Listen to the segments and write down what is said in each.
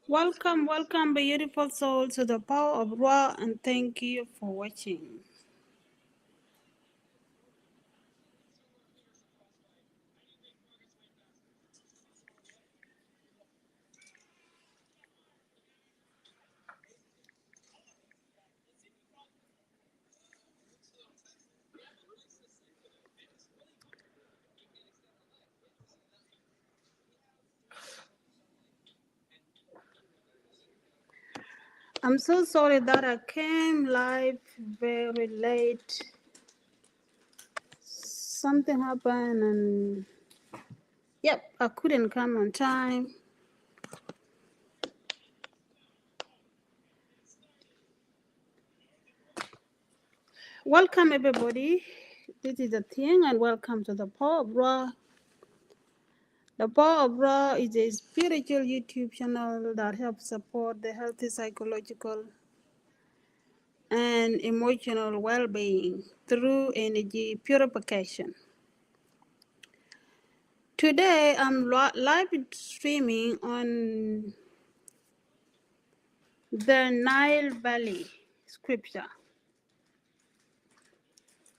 Welcome, beautiful soul, to the power of Ra, and thank you for watching. I'm so sorry that I came live very late. Something happened, and I couldn't come on time. Welcome, everybody. This is the thing, and welcome to the power of Ra. The Power of Ra is a spiritual YouTube channel that helps support the healthy psychological and emotional well-being through energy purification. Today I'm live streaming on the Nile Valley scripture.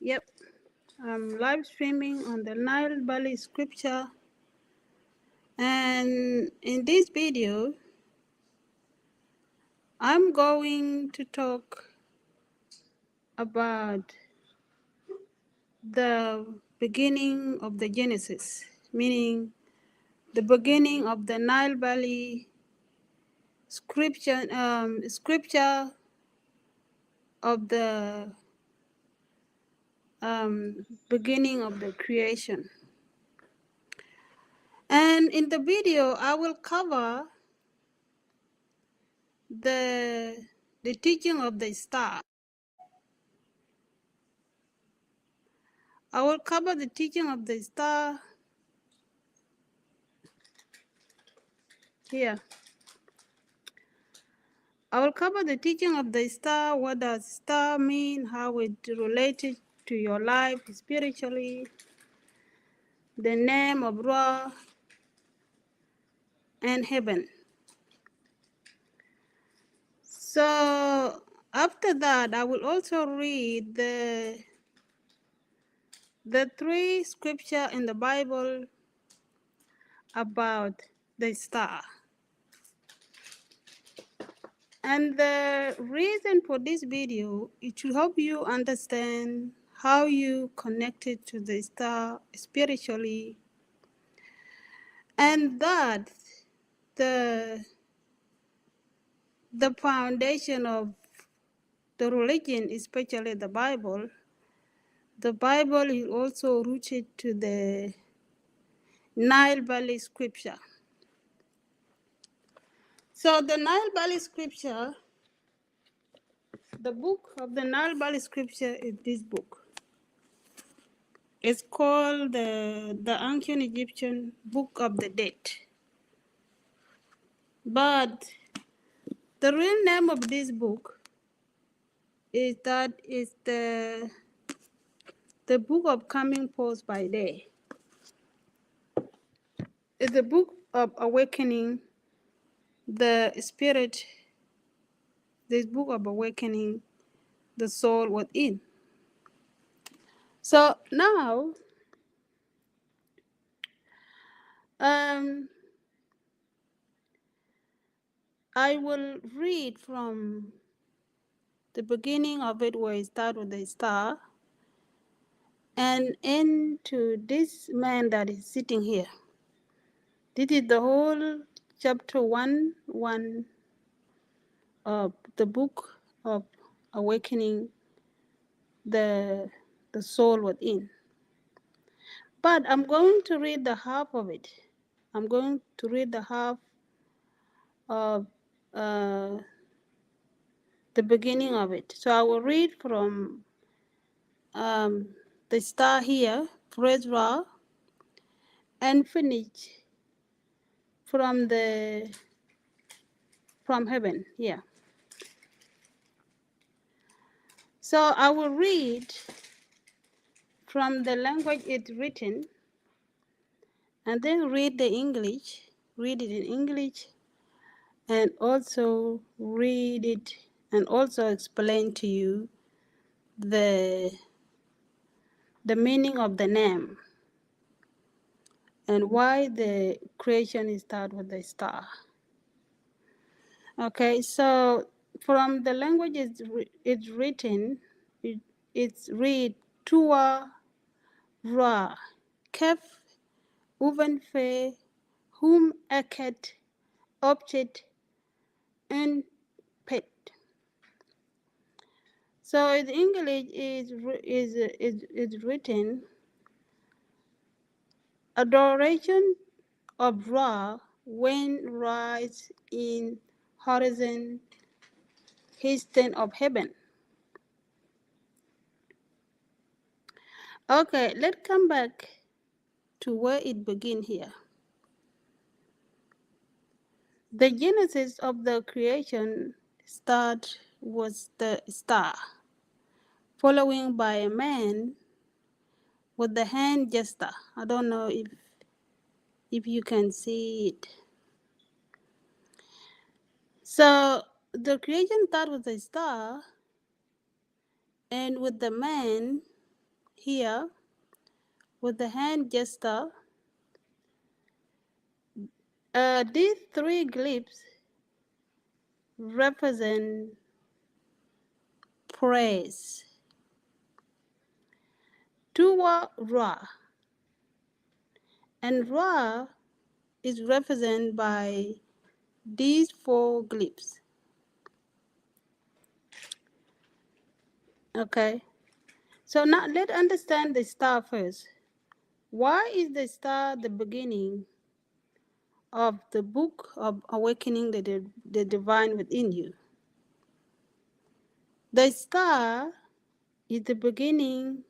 Yep, I'm live streaming on the Nile Valley scripture, and in this video I'm going to talk about the beginning of the Genesis, meaning the beginning of the Nile Valley scripture of the beginning of the creation. And in the video, I will cover the teaching of the star. I will cover the teaching of the star here. I will cover the teaching of the star. What does star mean? How it related to your life spiritually? The name of Ra and heaven. So after that, I will also read the three scripture in the Bible about the star. And the reason for this video is to help you understand how you connected to the star spiritually, and that the foundation of the religion, especially the Bible is also rooted to the Nile Valley scripture. So the Nile Valley scripture, the book of the Nile Valley scripture is this book. It's called the Ancient Egyptian Book of the Dead. But the real name of this book is the Book of Coming Forth by Day. It's the book of awakening the spirit, this book of awakening the soul within. So now, I will read from the beginning of it, where it starts with the star, and into this man that is sitting here. This is the whole chapter 1 of the book of awakening the soul within. But I'm going to read the half of it. I'm going to read the half of the beginning of it. So I will read from the star here, praise Ra, and finish from heaven. Yeah. So I will read from the language it's written, and then read it in English, and also read it and also explain to you the the meaning of the name and why the creation is start with the star. Okay, so from the language it's written, it's read Tua Ra Kef Uven Fe Hum Eket Object and Pet. So in English is written adoration of Ra when rise in horizon hasten of heaven. Okay, let's come back to where it begins here. The genesis of the creation start was the star, following by a man with the hand gesture. I don't know if you can see it. So the creation start with the star and with the man here with the hand gesture. These three glyphs represent praise. Tuwa Ra, and Ra is represented by these four glyphs. Okay, so now let's understand the star first. Why is the star the beginning of the book of awakening the divine within you? The star is the beginning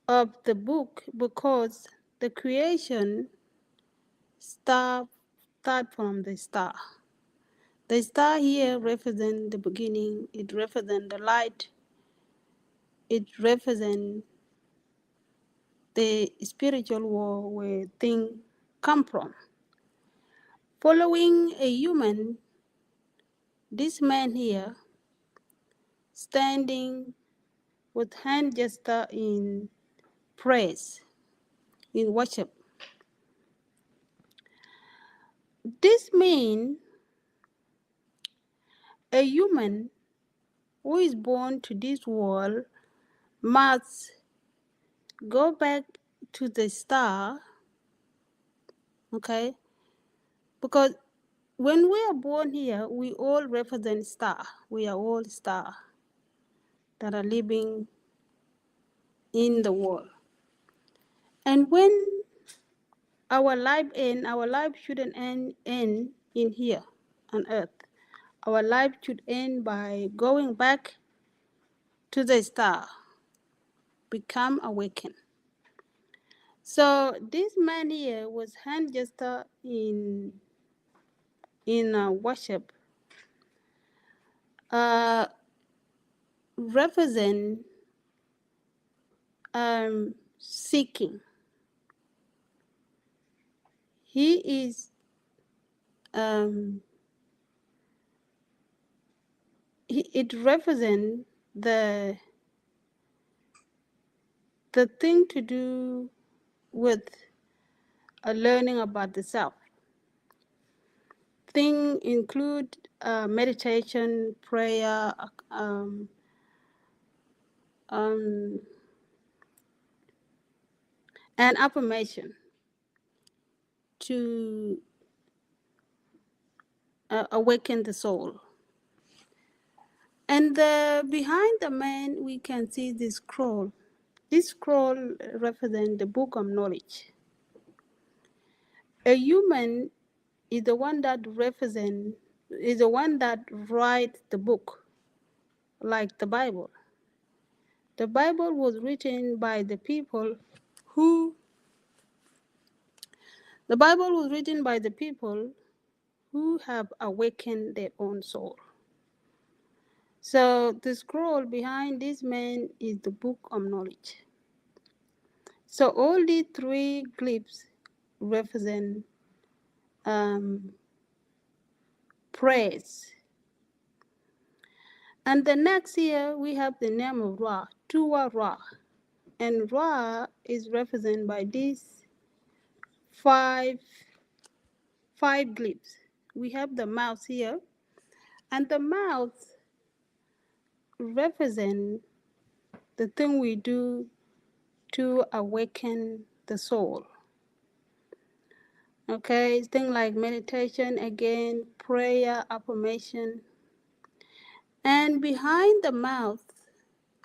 of the book because the creation start from the star. The star here represents the beginning, it represents the light, it represents the spiritual world where things come from. Following a human, this man here, standing with hand gesture in praise, in worship. This means a human who is born to this world must go back to the star, okay? Because when we are born here, we all represent star. We are all star that are living in the world. And when our life shouldn't end in here on earth. Our life should end by going back to the star, become awakened. So this man here was hand gesture in worship, uh, represent seeking. He is it represents the the thing to do with learning about the self. Things include meditation, prayer, um, and affirmation to awaken the soul. And behind the man, we can see this scroll. This scroll represents the book of knowledge. A human is the one that is the one that writes the book, like the Bible. The Bible was written by the people who the Bible was written by the people who have awakened their own soul. So the scroll behind this man is the book of knowledge. So all these three glyphs represent praise. And the next here we have the name of Ra, Tuwa Ra. And Ra is represented by these five glyphs. We have the mouth here, and the mouth represents the thing we do to awaken the soul. Okay, things like meditation, again, prayer, affirmation. And behind the mouth,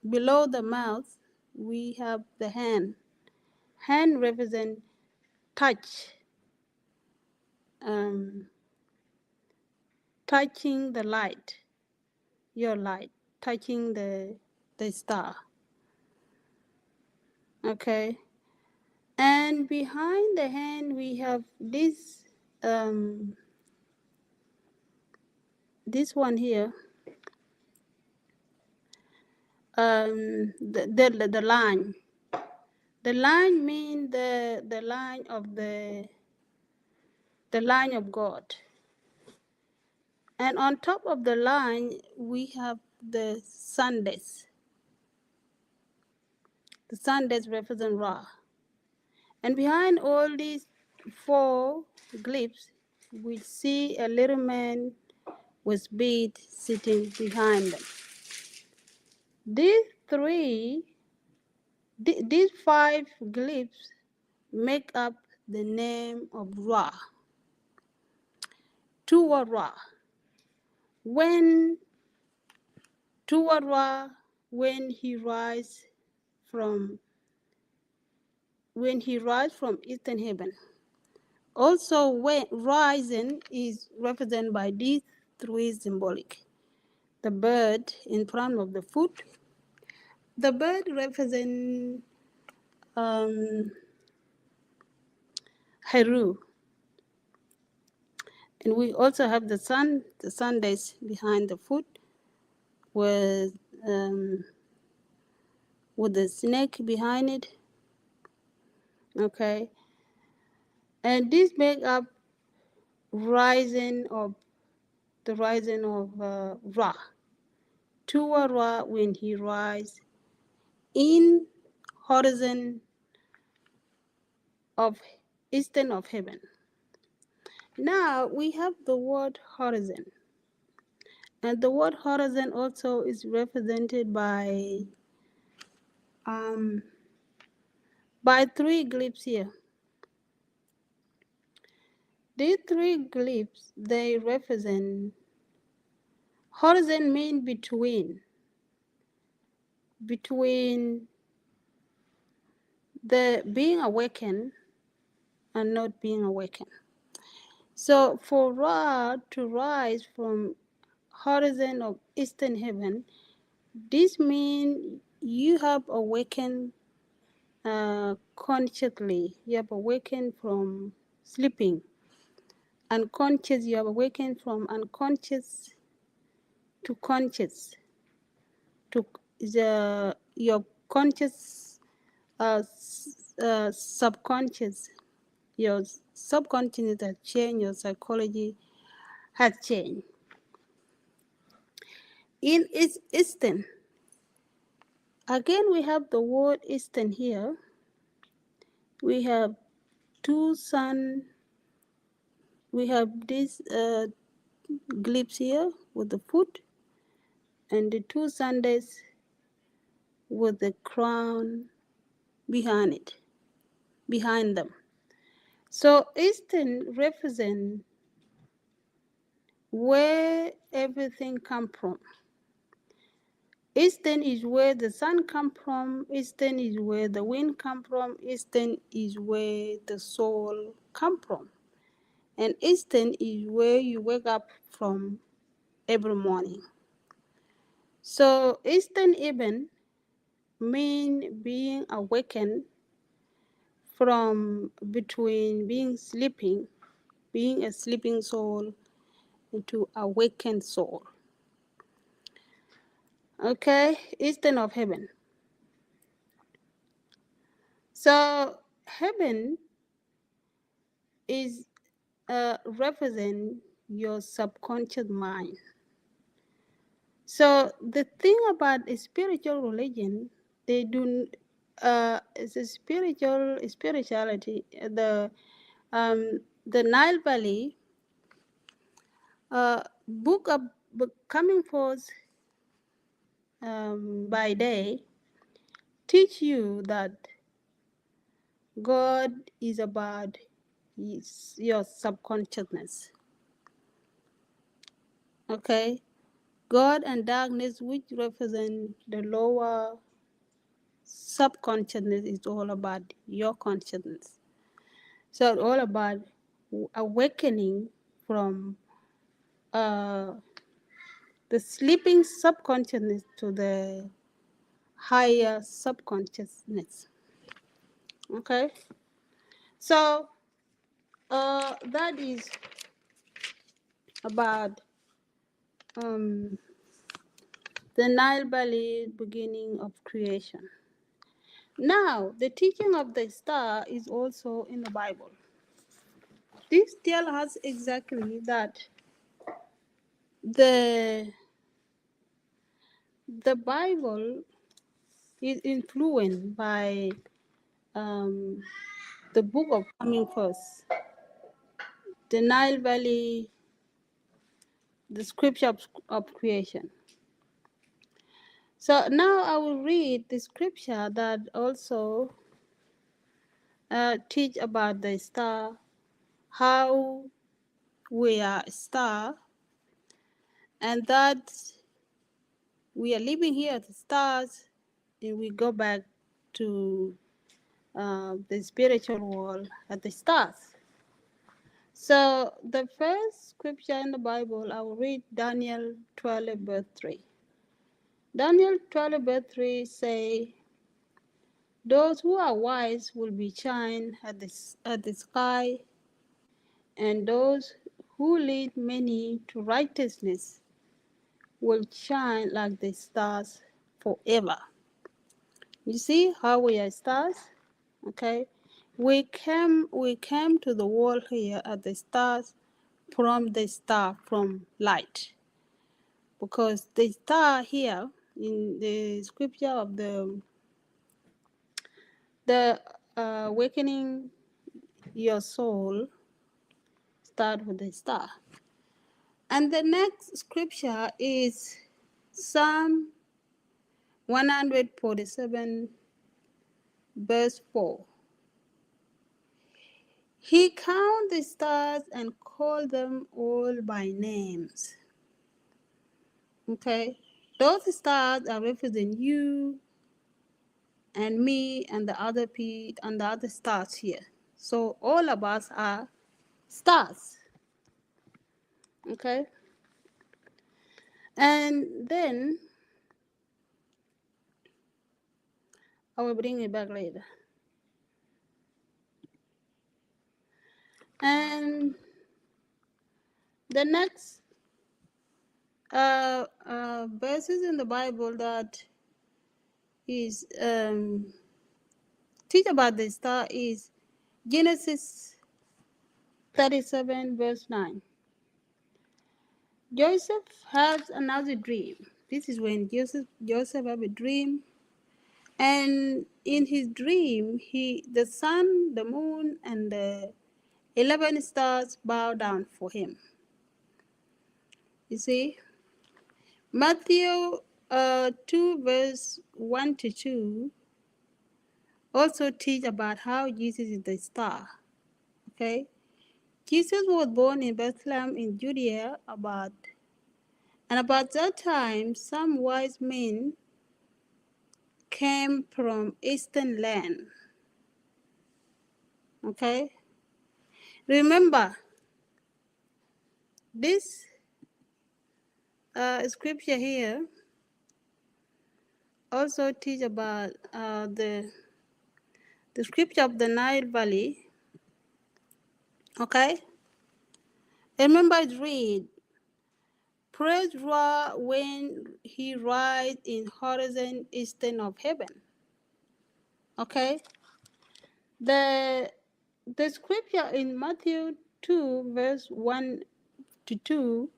below the mouth, we have the hand. Hand represents touch, um, touching the light, your light, touching the star. Okay, and behind the hand we have um, this one here, the line. The line means the line of the line of God. And on top of the line, we have the Sundays. The Sundays represent Ra. And behind all these four glyphs, we see a little man with bead sitting behind them. These three, these five glyphs make up the name of Ra, Tuwa Ra. When Tuwa Ra, when he rises from eastern heaven. Also, when rising is represented by these three symbolic. The bird in front of the foot. The bird represents Heru. And we also have the sun that's behind the foot um, with the snake behind it. Okay. And this make up rising of Ra. Tuwa Ra when he rise in horizon of eastern of heaven. Now we have the word horizon. And the word horizon also is represented by three glyphs here. These three glyphs, they represent horizon mean between the being awakened and not being awakened. So for Ra to rise from horizon of eastern heaven, this means you have awakened consciously. You have awakened from sleeping. Unconscious, you have awakened from unconscious to conscious. To your conscious, subconscious. Your subconscious has changed. Your psychology has changed. In its eastern, again we have the word eastern here. We have two sun. We have this glyphs here with the foot, and the two Sundays with the crown behind them. So eastern represent where everything come from. Eastern is where the sun come from. Eastern is where the wind come from. Eastern is where the soul come from. And eastern is where you wake up from every morning. So eastern even mean being awakened from between being a sleeping soul into awakened soul. Okay, eastern of heaven. So heaven is represent your subconscious mind. So the thing about a spiritual religion, they do it's a spirituality. The Nile Valley book coming forth by day teach you that God is about your subconsciousness. Okay, God and darkness, which represent the lower subconsciousness, is all about your consciousness. So it's all about awakening from uh, the sleeping subconsciousness to the higher subconsciousness. Okay, so that is about um, the Nile Valley beginning of creation. Now, the teaching of the star is also in the Bible. This tells us exactly that the the Bible is influenced by um, the book of coming first, the Nile Valley, the scripture of creation. So now I will read the scripture that also teach about the star, how we are a star, and that we are living here at the stars, and we go back to the spiritual world at the stars. So the first scripture in the Bible, I will read Daniel 12, verse 3. Daniel 12, verse 3 say, those who are wise will be shine at the sky, and those who lead many to righteousness will shine like the stars forever. You see how we are stars? Okay. We came to the world here at the stars from light. Because the star here in the scripture of the awakening your soul start with the star. And the next scripture is Psalm 147, verse 4. He count the stars and call them all by names. Okay? Those stars are representing you and me and the other stars here. So all of us are stars. Okay? And then I will bring it back later. And the next verses in the Bible that is teach about the star is Genesis 37, verse 9. Joseph has another dream. This is when Joseph have a dream, and in his dream, the sun, the moon, and the 11 stars bow down for him. You see, Matthew 2, verse 1 to 2 also teach about how Jesus is the star. Okay, Jesus was born in Bethlehem in Judea, and about that time, some wise men came from eastern land. Okay, remember this scripture here also teach about the scripture of the Nile Valley. Okay, remember it read, praise Ra when he rides in horizon eastern of heaven. Okay, the scripture in Matthew 2 verse 1 to 2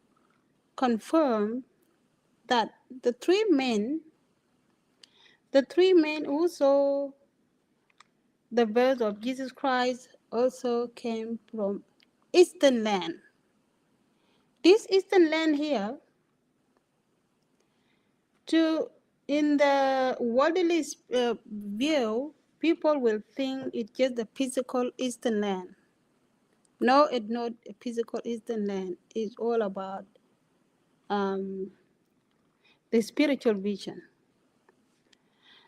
confirm that the three men who saw the birth of Jesus Christ also came from Eastern land. This Eastern land here, to in the worldly view, people will think it's just the physical Eastern land. No, it's not a physical Eastern land. It's all about um, the spiritual vision.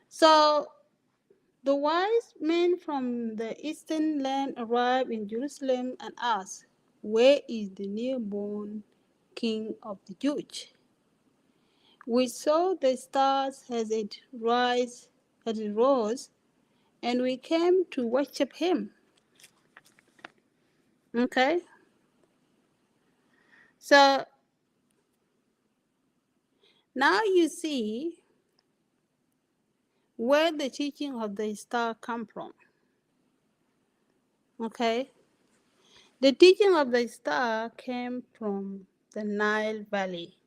So the wise men from the eastern land arrived in Jerusalem and asked, "Where is the newborn King of the Jews? We saw the stars as it rose, and we came to worship him." Okay? So now you see where the teaching of the star come from. Okay? The teaching of the star came from the Nile Valley,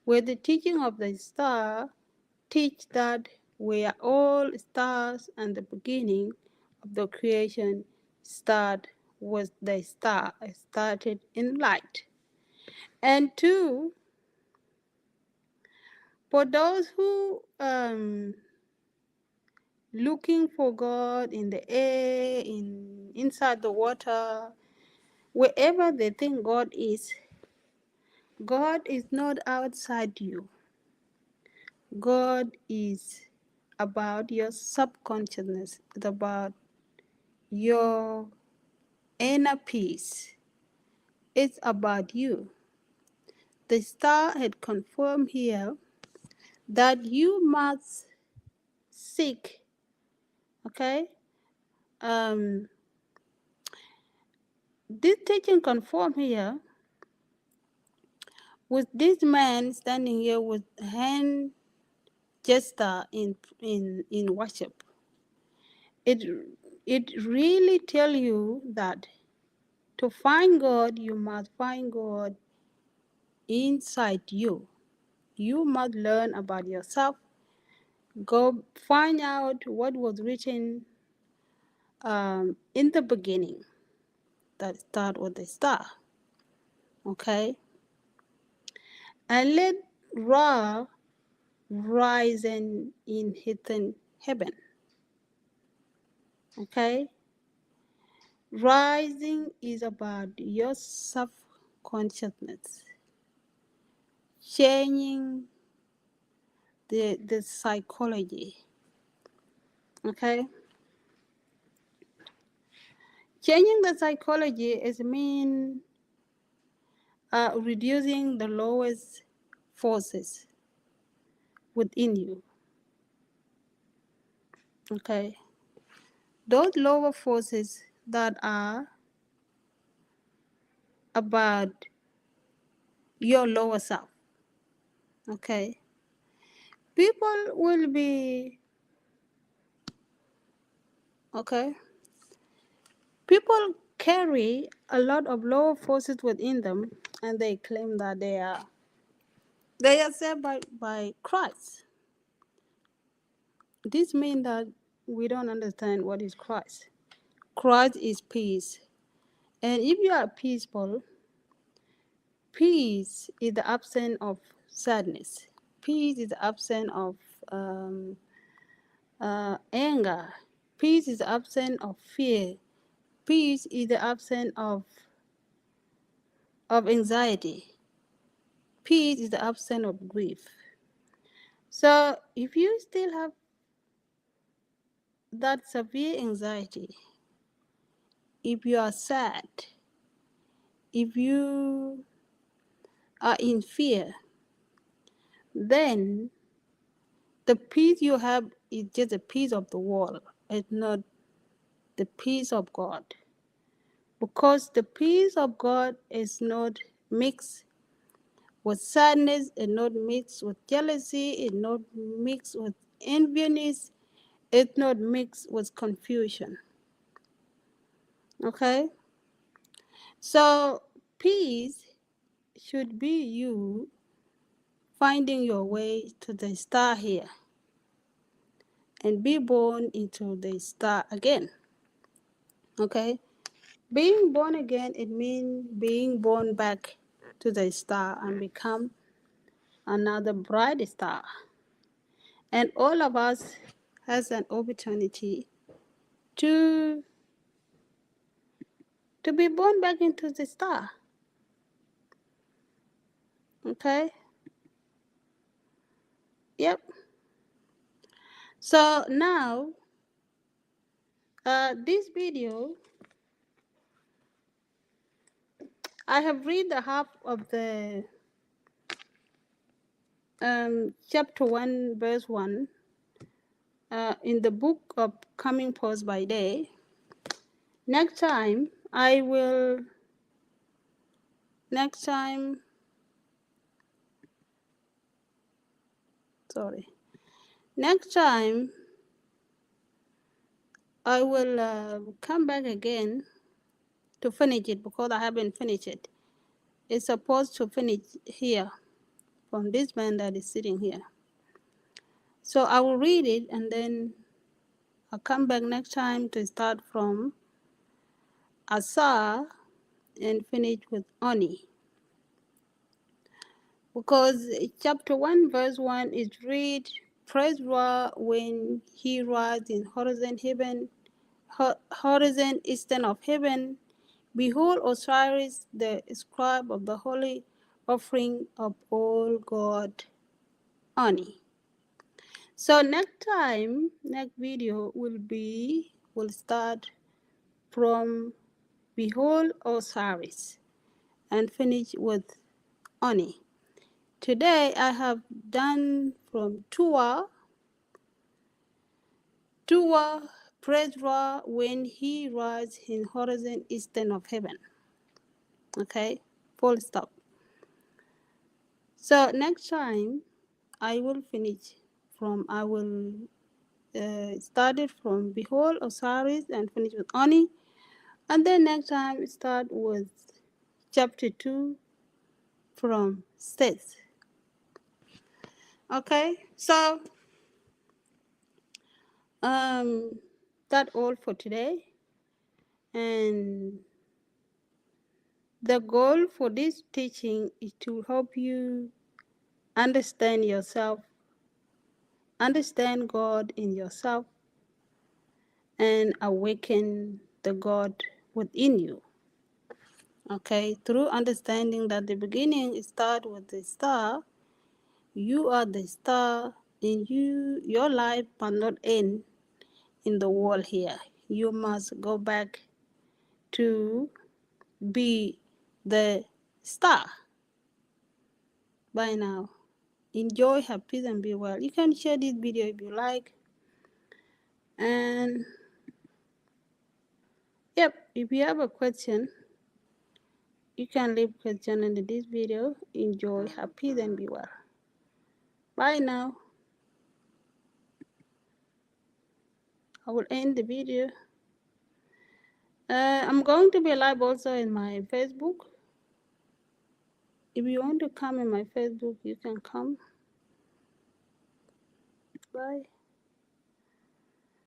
where the teaching of the star teach that we are all stars, and the beginning of the creation start with the star. It started in light. And 2, for those who looking for God in the air, inside the water, wherever they think God is not outside you. God is about your subconsciousness. It's about your inner peace. It's about you. The star had confirmed here that you must seek, okay? This teaching confirmed here with this man standing here with hand gesture in worship. It really tell you that to find God, you must find God inside you. You must learn about yourself. Go find out what was written in the beginning, that start with the star. Okay? And let Ra rise in heaven. Okay? Rising is about your self consciousness, changing the psychology. Okay? Changing the psychology is mean reducing the lowest forces within you. Okay? Those lower forces that are about your lower self. Okay? People will be, okay? People carry a lot of lower forces within them, and they claim that they are saved by Christ. This means that we don't understand what is Christ. Christ is peace. And if you are peaceful, peace is the absence of sadness. Peace is the absence of um, anger. Peace is the absence of fear. Peace is the absence of anxiety. Peace is the absence of grief. So if you still have that severe anxiety, if you are sad, if you are in fear, then the peace you have is just the peace of the world. It's not the peace of God. Because the peace of God is not mixed with sadness, it's not mixed with jealousy, it's not mixed with enviness, it's not mixed with confusion. Okay? So peace should be you finding your way to the star here and be born into the star again. Okay? Being born again, it means being born back to the star and become another bright star. And all of us has an opportunity to be born back into the star. Okay? Yep. So now, this video, I have read the half of the chapter 1, verse 1 in the book of Coming Post by Day. Next time, sorry. Next time, I will come back again to finish it because I haven't finished it. It's supposed to finish here from this man that is sitting here. So I will read it and then I'll come back next time to start from Asa and finish with Oni. Because chapter 1, verse 1 is read, praise Ra when he rides in horizon eastern of heaven. Behold Osiris, the scribe of the holy offering of all God, Ani. So next video will start from Behold Osiris and finish with Ani. Today I have done from Tua, praise Ra when he rides in horizon eastern of heaven. Okay, full stop. So next time I will start it from Behold Osiris and finish with Ani. And then next time start with chapter 2 from Seth. Okay, so that's all for today. And the goal for this teaching is to help you understand yourself, understand God in yourself, and awaken the God within you. Okay, through understanding that the beginning starts with the star, you are the star, and your life must not end in the world here. You must go back to be the star. Bye now. Enjoy, have peace, and be well. You can share this video if you like. And yep, if you have a question, you can leave question under this video. Enjoy, have peace, and be well. Bye now. I will end the video. I'm going to be live also in my Facebook. If you want to come in my Facebook, you can come. Bye.